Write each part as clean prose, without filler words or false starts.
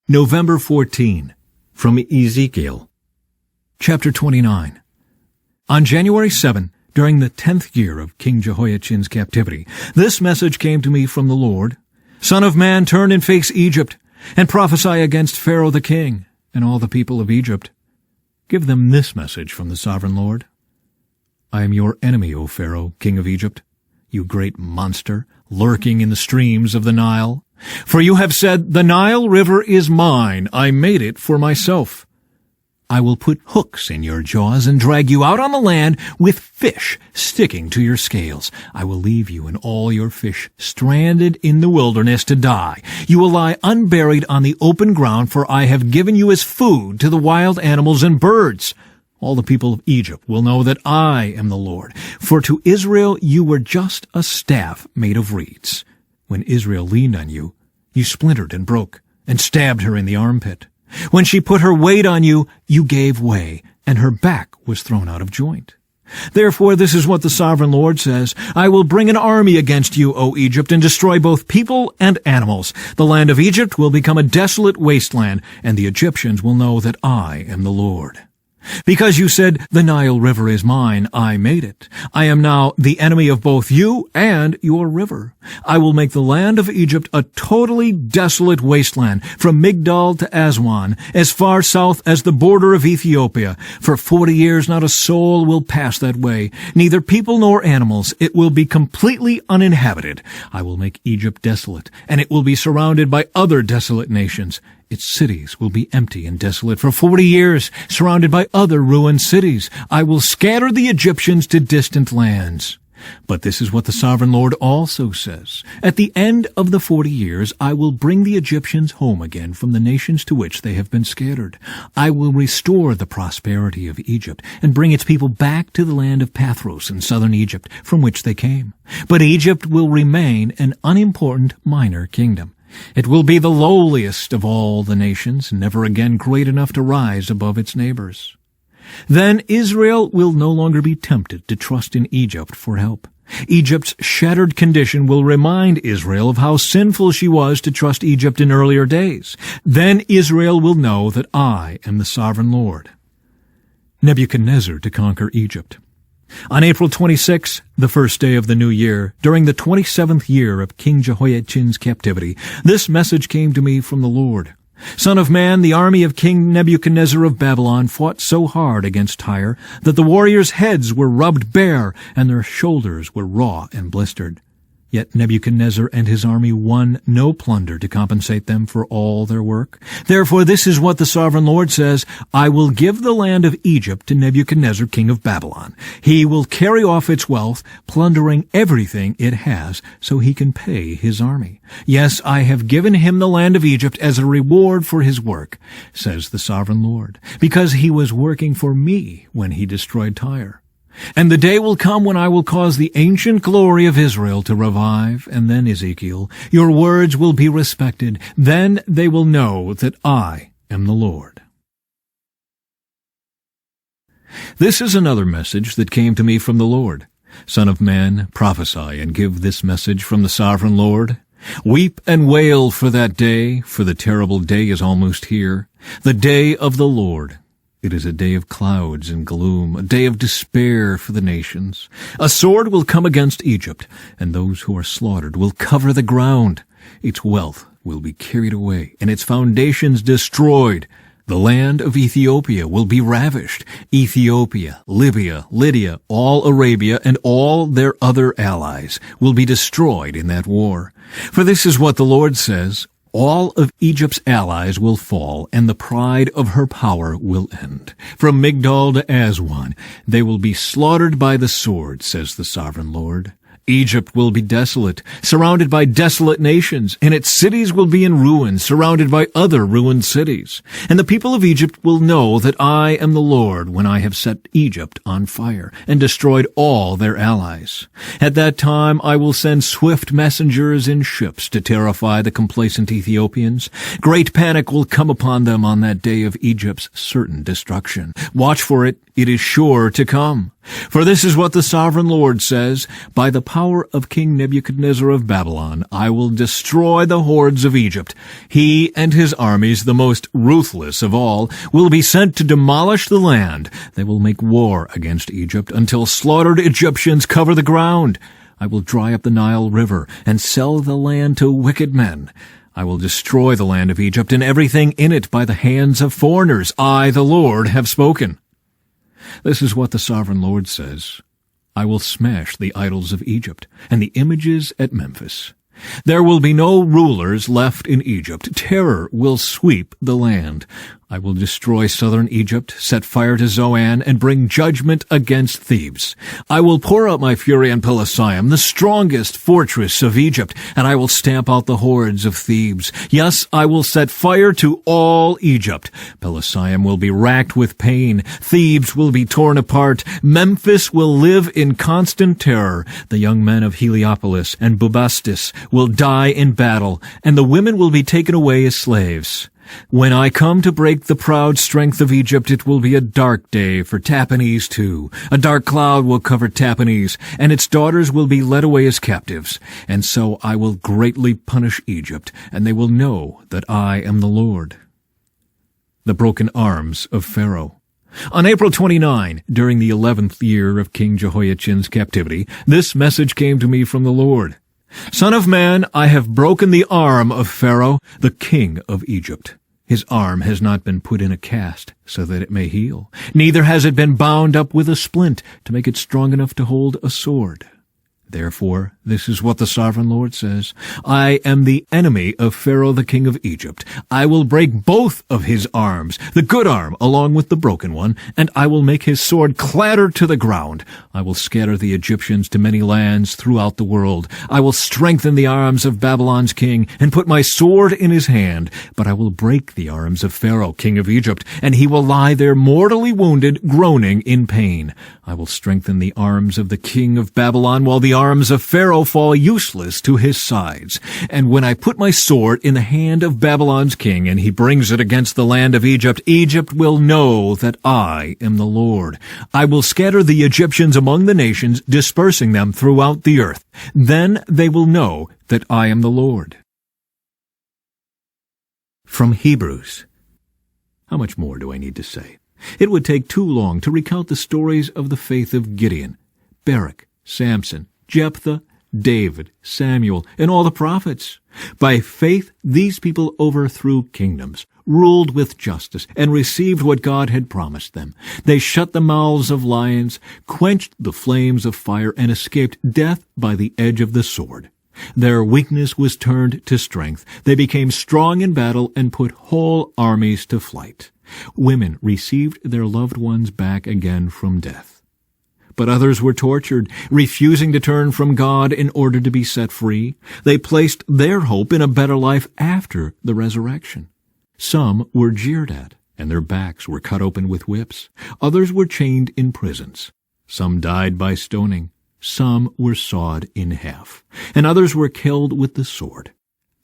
November 14, from Ezekiel. Chapter 29. On January 7, during the 10th year of King Jehoiachin's captivity, this message came to me from the Lord. Son of man, turn and face Egypt, and prophesy against Pharaoh the king, and all the people of Egypt. Give them this message from the sovereign Lord. I am your enemy, O Pharaoh, king of Egypt, you great monster, lurking in the streams of the Nile. For you have said, the Nile River is mine, I made it for myself. I will put hooks in your jaws and drag you out on the land with fish sticking to your scales. I will leave you and all your fish stranded in the wilderness to die. You will lie unburied on the open ground, for I have given you as food to the wild animals and birds. All the people of Egypt will know that I am the Lord. For to Israel you were just a staff made of reeds. When Israel leaned on you, you splintered and broke, and stabbed her in the armpit. When she put her weight on you, you gave way, and her back was thrown out of joint. Therefore this is what the sovereign Lord says, I will bring an army against you, O Egypt, and destroy both people and animals. The land of Egypt will become a desolate wasteland, and the Egyptians will know that I am the Lord. Because you said, the Nile River is mine, I made it. I am now the enemy of both you and your river. I will make the land of Egypt a totally desolate wasteland, from Migdol to Aswan, as far south as the border of Ethiopia. For 40 years not a soul will pass that way, neither people nor animals. It will be completely uninhabited. I will make Egypt desolate, and it will be surrounded by other desolate nations. Its cities will be empty and desolate for 40 years, surrounded by other ruined cities. I will scatter the Egyptians to distant lands. But this is what the sovereign Lord also says. At the end of the 40 years, I will bring the Egyptians home again from the nations to which they have been scattered. I will restore the prosperity of Egypt and bring its people back to the land of Pathros in southern Egypt, from which they came. But Egypt will remain an unimportant minor kingdom. It will be the lowliest of all the nations, never again great enough to rise above its neighbors. Then Israel will no longer be tempted to trust in Egypt for help. Egypt's shattered condition will remind Israel of how sinful she was to trust Egypt in earlier days. Then Israel will know that I am the sovereign Lord. Nebuchadnezzar to conquer Egypt. On April 26, the first day of the new year, during the 27th year of King Jehoiachin's captivity, this message came to me from the Lord. Son of man, the army of King Nebuchadnezzar of Babylon fought so hard against Tyre that the warriors' heads were rubbed bare and their shoulders were raw and blistered. Yet Nebuchadnezzar and his army won no plunder to compensate them for all their work. Therefore this is what the sovereign Lord says, I will give the land of Egypt to Nebuchadnezzar, king of Babylon. He will carry off its wealth, plundering everything it has, so he can pay his army. Yes, I have given him the land of Egypt as a reward for his work, says the sovereign Lord, because he was working for me when he destroyed Tyre. And the day will come when I will cause the ancient glory of Israel to revive, and then, Ezekiel, your words will be respected. Then they will know that I am the Lord. This is another message that came to me from the Lord. Son of man, prophesy and give this message from the sovereign Lord. Weep and wail for that day, for the terrible day is almost here, the day of the Lord. It is a day of clouds and gloom, a day of despair for the nations. A sword will come against Egypt, and those who are slaughtered will cover the ground. Its wealth will be carried away, and its foundations destroyed. The land of Ethiopia will be ravished. Ethiopia, Libya, Lydia, all Arabia, and all their other allies will be destroyed in that war. For this is what the Lord says, all of Egypt's allies will fall, and the pride of her power will end. From Migdol to Aswan, they will be slaughtered by the sword, says the sovereign Lord. Egypt will be desolate, surrounded by desolate nations, and its cities will be in ruins, surrounded by other ruined cities. And the people of Egypt will know that I am the Lord when I have set Egypt on fire and destroyed all their allies. At that time I will send swift messengers in ships to terrify the complacent Ethiopians. Great panic will come upon them on that day of Egypt's certain destruction. Watch for it, it is sure to come. For this is what the sovereign Lord says, by the power power of King Nebuchadnezzar of Babylon, I will destroy the hordes of Egypt. He and his armies, the most ruthless of all, will be sent to demolish the land. They will make war against Egypt until slaughtered Egyptians cover the ground. I will dry up the Nile River and sell the land to wicked men. I will destroy the land of Egypt and everything in it by the hands of foreigners. I, the Lord, have spoken. This is what the sovereign Lord says. I will smash the idols of Egypt and the images at Memphis. There will be no rulers left in Egypt. Terror will sweep the land. I will destroy southern Egypt, set fire to Zoan, and bring judgment against Thebes. I will pour out my fury on Pelusium, the strongest fortress of Egypt, and I will stamp out the hordes of Thebes. Yes, I will set fire to all Egypt. Pelusium will be racked with pain. Thebes will be torn apart. Memphis will live in constant terror. The young men of Heliopolis and Bubastis will die in battle, and the women will be taken away as slaves. When I come to break the proud strength of Egypt, it will be a dark day for Tahpanhes too. A dark cloud will cover Tahpanhes, and its daughters will be led away as captives. And so I will greatly punish Egypt, and they will know that I am the Lord. The broken arms of Pharaoh. On April 29, during the 11th year of King Jehoiachin's captivity, this message came to me from the Lord. Son of man, I have broken the arm of Pharaoh, the king of Egypt. His arm has not been put in a cast so that it may heal. Neither has it been bound up with a splint to make it strong enough to hold a sword. Therefore, this is what the sovereign Lord says. I am the enemy of Pharaoh, the king of Egypt. I will break both of his arms, the good arm along with the broken one, and I will make his sword clatter to the ground. I will scatter the Egyptians to many lands throughout the world. I will strengthen the arms of Babylon's king and put my sword in his hand. But I will break the arms of Pharaoh, king of Egypt, and he will lie there mortally wounded, groaning in pain. I will strengthen the arms of the king of Babylon, while the arms of Pharaoh fall useless to his sides. And when I put my sword in the hand of Babylon's king, and he brings it against the land of Egypt, Egypt will know that I am the Lord. I will scatter the Egyptians among the nations, dispersing them throughout the earth. Then they will know that I am the Lord. From Hebrews. How much more do I need to say? It would take too long to recount the stories of the faith of Gideon, Barak, Samson, Jephthah, David, Samuel, and all the prophets. By faith, these people overthrew kingdoms, ruled with justice, and received what God had promised them. They shut the mouths of lions, quenched the flames of fire, and escaped death by the edge of the sword. Their weakness was turned to strength. They became strong in battle and put whole armies to flight. Women received their loved ones back again from death. But others were tortured, refusing to turn from God in order to be set free. They placed their hope in a better life after the resurrection. Some were jeered at, and their backs were cut open with whips. Others were chained in prisons. Some died by stoning. Some were sawed in half, and others were killed with the sword.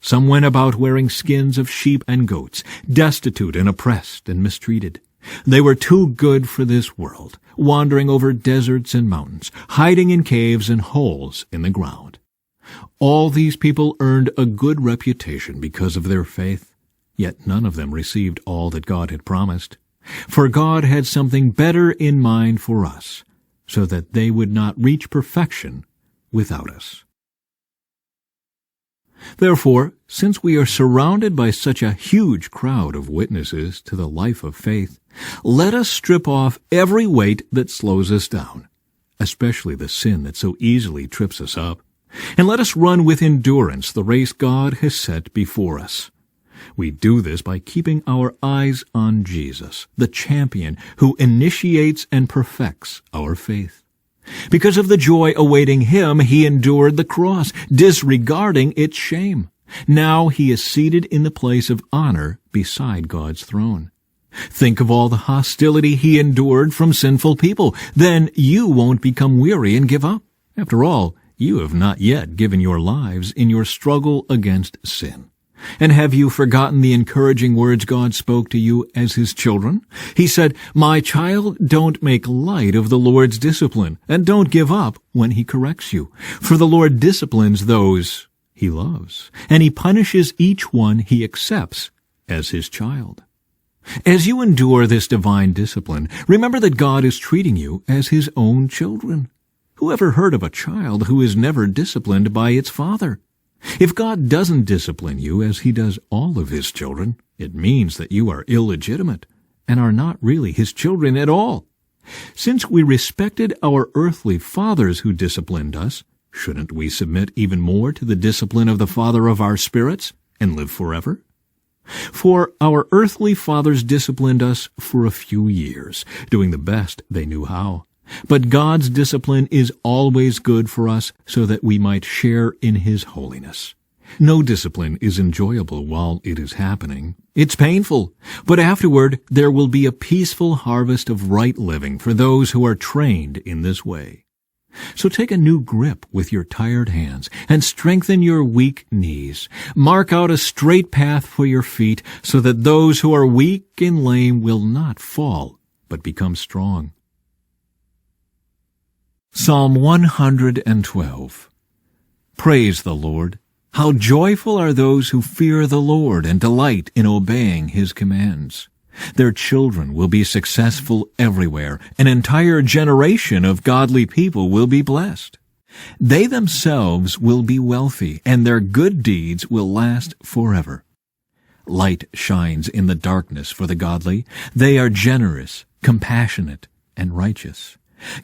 Some went about wearing skins of sheep and goats, destitute and oppressed and mistreated. They were too good for this world, wandering over deserts and mountains, hiding in caves and holes in the ground. All these people earned a good reputation because of their faith, yet none of them received all that God had promised. For God had something better in mind for us, so that they would not reach perfection without us. Therefore, since we are surrounded by such a huge crowd of witnesses to the life of faith, let us strip off every weight that slows us down, especially the sin that so easily trips us up, and let us run with endurance the race God has set before us. We do this by keeping our eyes on Jesus, the champion who initiates and perfects our faith. Because of the joy awaiting him, he endured the cross, disregarding its shame. Now he is seated in the place of honor beside God's throne. Think of all the hostility he endured from sinful people. Then you won't become weary and give up. After all, you have not yet given your lives in your struggle against sin. And have you forgotten the encouraging words God spoke to you as his children? He said, "My child, don't make light of the Lord's discipline, and don't give up when he corrects you. For the Lord disciplines those he loves, and he punishes each one he accepts as his child." As you endure this divine discipline, remember that God is treating you as his own children. Who ever heard of a child who is never disciplined by its father? If God doesn't discipline you as he does all of his children, it means that you are illegitimate and are not really his children at all. Since we respected our earthly fathers who disciplined us, shouldn't we submit even more to the discipline of the Father of our spirits and live forever? For our earthly fathers disciplined us for a few years, doing the best they knew how. But God's discipline is always good for us so that we might share in his holiness. No discipline is enjoyable while it is happening. It's painful, but afterward there will be a peaceful harvest of right living for those who are trained in this way. So take a new grip with your tired hands and strengthen your weak knees. Mark out a straight path for your feet so that those who are weak and lame will not fall, but become strong. Psalm 112. Praise the Lord. How joyful are those who fear the Lord and delight in obeying his commands. Their children will be successful everywhere. An entire generation of godly people will be blessed. They themselves will be wealthy, and their good deeds will last forever. Light shines in the darkness for the godly. They are generous, compassionate, and righteous.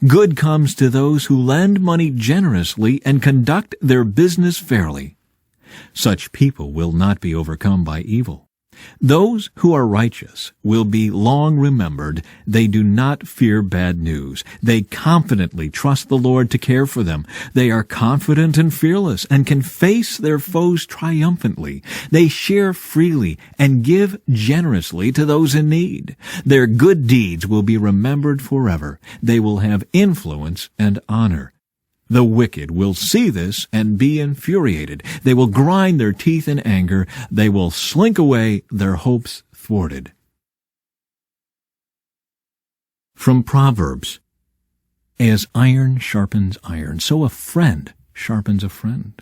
Good comes to those who lend money generously and conduct their business fairly. Such people will not be overcome by evil. Those who are righteous will be long remembered. They do not fear bad news. They confidently trust the Lord to care for them. They are confident and fearless and can face their foes triumphantly. They share freely and give generously to those in need. Their good deeds will be remembered forever. They will have influence and honor. The wicked will see this and be infuriated. They will grind their teeth in anger. They will slink away, their hopes thwarted. From Proverbs. As iron sharpens iron, so a friend sharpens a friend.